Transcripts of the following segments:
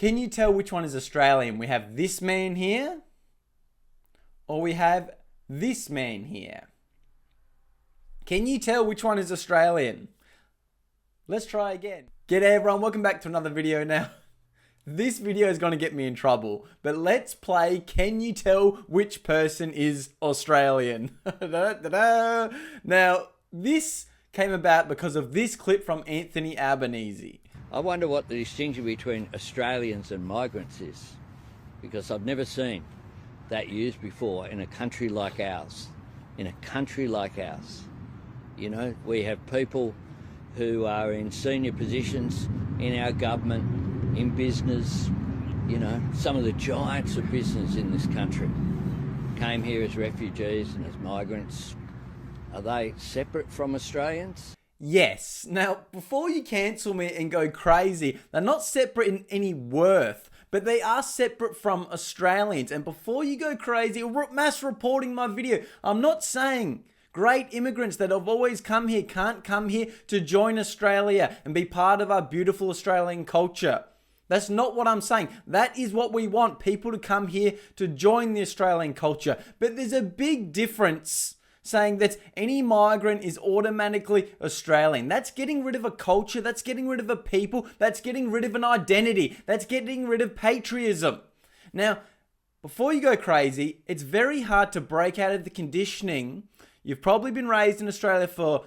Can you tell which one is Australian? We have this man here, or we have this man here. Can you tell which one is Australian? Let's try again. G'day everyone, welcome back to another video. Now, this video is going to get me in trouble, but let's play Can You Tell Which Person is Australian? Now, this came about because of this clip from Anthony Albanese. I wonder what the distinction between Australians and migrants is, because I've never seen that used before in a country like ours. In a country like ours. You know, we have people who are in senior positions in our government, in business, you know, some of the giants of business in this country came here as refugees and as migrants. Are they separate from Australians? Yes. Now, before you cancel me and go crazy, they're not separate in any worth, but they are separate from Australians. And before you go crazy, mass reporting my video, I'm not saying great immigrants that have always come here can't come here to join Australia and be part of our beautiful Australian culture. That's not what I'm saying. That is what we want, people to come here to join the Australian culture. But there's a big difference saying that any migrant is automatically Australian. That's getting rid of a culture, that's getting rid of a people, that's getting rid of an identity, that's getting rid of patriotism. Now, before you go crazy, it's very hard to break out of the conditioning. You've probably been raised in Australia for,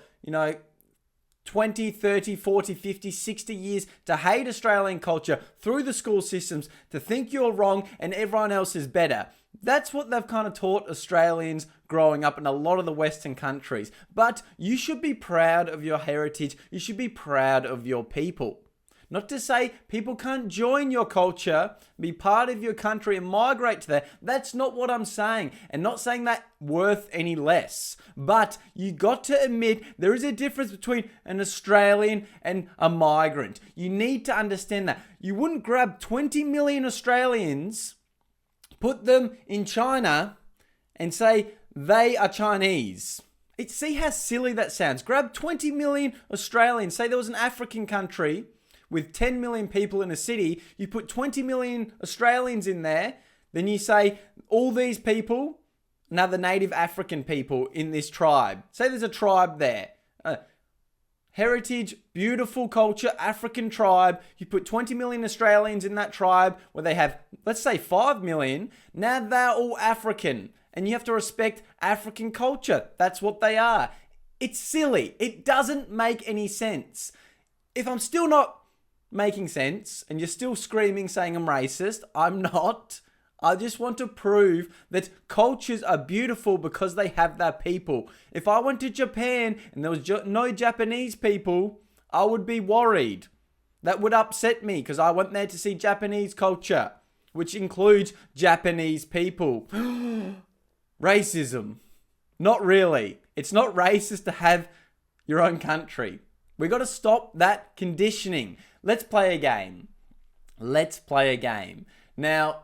20, 30, 40, 50, 60 years to hate Australian culture through the school systems, to think you're wrong and everyone else is better. That's what they've kind of taught Australians growing up in a lot of the Western countries. But you should be proud of your heritage. You should be proud of your people. Not to say people can't join your culture, be part of your country and migrate to there. That's not what I'm saying. And not saying that worth any less. But you got to admit there is a difference between an Australian and a migrant. You need to understand that. You wouldn't grab 20 million Australians, put them in China and say they are Chinese. See how silly that sounds. Grab 20 million Australians. Say there was an African country with 10 million people in a city. You put 20 million Australians in there. Then you say all these people, now the native African people in this tribe. Say there's a tribe there. Heritage, beautiful culture, African tribe. You put 20 million Australians in that tribe where they have, let's say 5 million. Now they're all African and you have to respect African culture. That's what they are. It's silly. It doesn't make any sense. If I'm still not making sense and you're still screaming saying I'm racist, I'm not. I just want to prove that cultures are beautiful because they have their people. If I went to Japan and there was no Japanese people, I would be worried. That would upset me because I went there to see Japanese culture, which includes Japanese people. Racism. Not really. It's not racist to have your own country. We got to stop that conditioning. Let's play a game. Let's play a game. Now,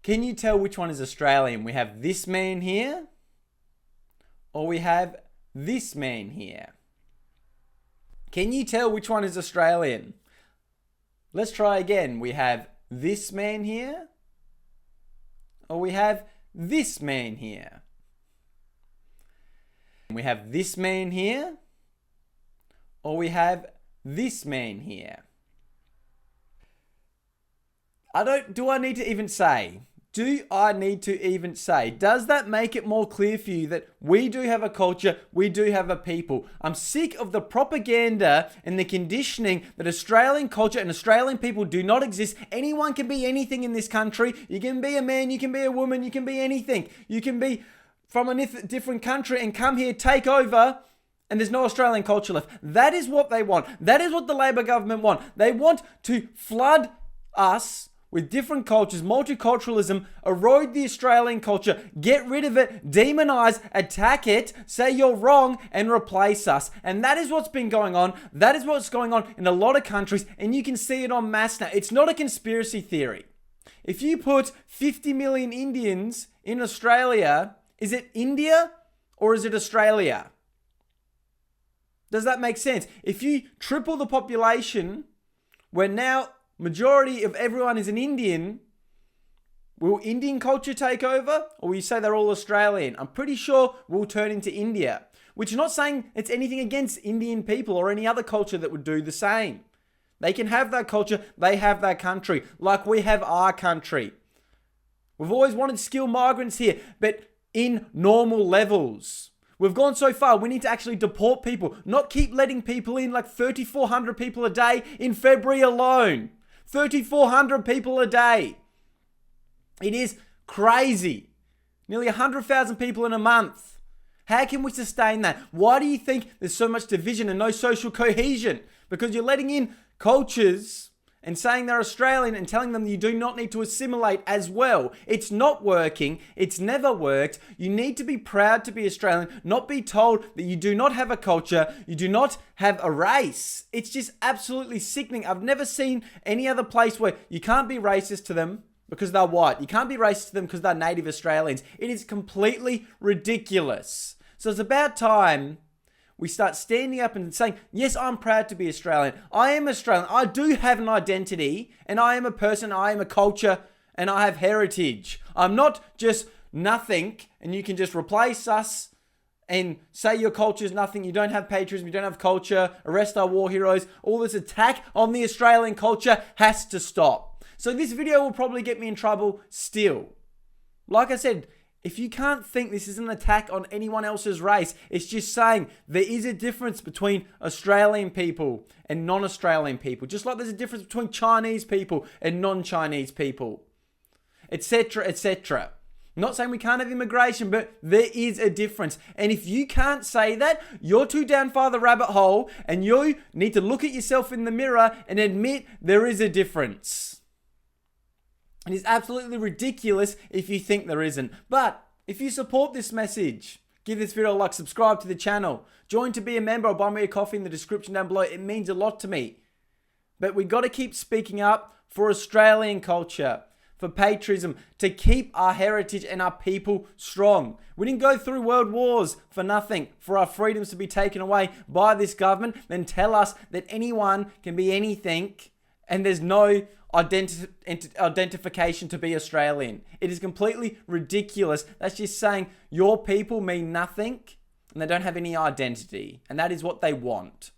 can you tell which one is Australian? We have this man here, or we have this man here. Can you tell which one is Australian? Let's try again. We have this man here, or we have this man here. We have this man here, or we have this man here. Do I need to even say? Do I need to even say? Does that make it more clear for you that we do have a culture, we do have a people? I'm sick of the propaganda and the conditioning that Australian culture and Australian people do not exist. Anyone can be anything in this country. You can be a man, you can be a woman, you can be anything. You can be from a different country and come here, take over, and there's no Australian culture left. That is what they want. That is what the Labor government want. They want to flood us with different cultures, multiculturalism, erode the Australian culture, get rid of it, demonize, attack it, say you're wrong, and replace us. And that is what's been going on. That is what's going on in a lot of countries, and you can see it en masse now. It's not a conspiracy theory. If you put 50 million Indians in Australia, is it India or is it Australia? Does that make sense? If you triple the population, we're now majority of everyone is an Indian, will Indian culture take over? Or will you say they're all Australian? I'm pretty sure we'll turn into India. Which is not saying it's anything against Indian people or any other culture that would do the same. They can have that culture, they have that country, like we have our country. We've always wanted skilled migrants here, but in normal levels. We've gone so far, we need to actually deport people, not keep letting people in, like 3,400 people a day in February alone. 3,400 people a day. It is crazy. Nearly 100,000 people in a month. How can we sustain that? Why do you think there's so much division and no social cohesion? Because you're letting in cultures and saying they're Australian and telling them you do not need to assimilate as well. It's not working. It's never worked. You need to be proud to be Australian, not be told that you do not have a culture, you do not have a race. It's just absolutely sickening. I've never seen any other place where you can't be racist to them because they're white. You can't be racist to them because they're native Australians. It is completely ridiculous. So it's about time we start standing up and saying, yes, I'm proud to be Australian. I am Australian. I do have an identity and I am a person, I am a culture and I have heritage. I'm not just nothing and you can just replace us and say your culture is nothing. You don't have patriotism, you don't have culture, arrest our war heroes. All this attack on the Australian culture has to stop. So this video will probably get me in trouble still. Like I said, if you can't think this is an attack on anyone else's race, it's just saying there is a difference between Australian people and non-Australian people. Just like there's a difference between Chinese people and non-Chinese people, etc., etc. I'm not saying we can't have immigration, but there is a difference. And if you can't say that, you're too down far the rabbit hole and you need to look at yourself in the mirror and admit there is a difference. It is absolutely ridiculous if you think there isn't. But if you support this message, give this video a like, subscribe to the channel, join to be a member or buy me a coffee in the description down below. It means a lot to me. But we got to keep speaking up for Australian culture, for patriotism, to keep our heritage and our people strong. We didn't go through world wars for nothing, for our freedoms to be taken away by this government, then tell us that anyone can be anything and there's no identification to be Australian. It is completely ridiculous. That's just saying your people mean nothing and they don't have any identity. And that is what they want.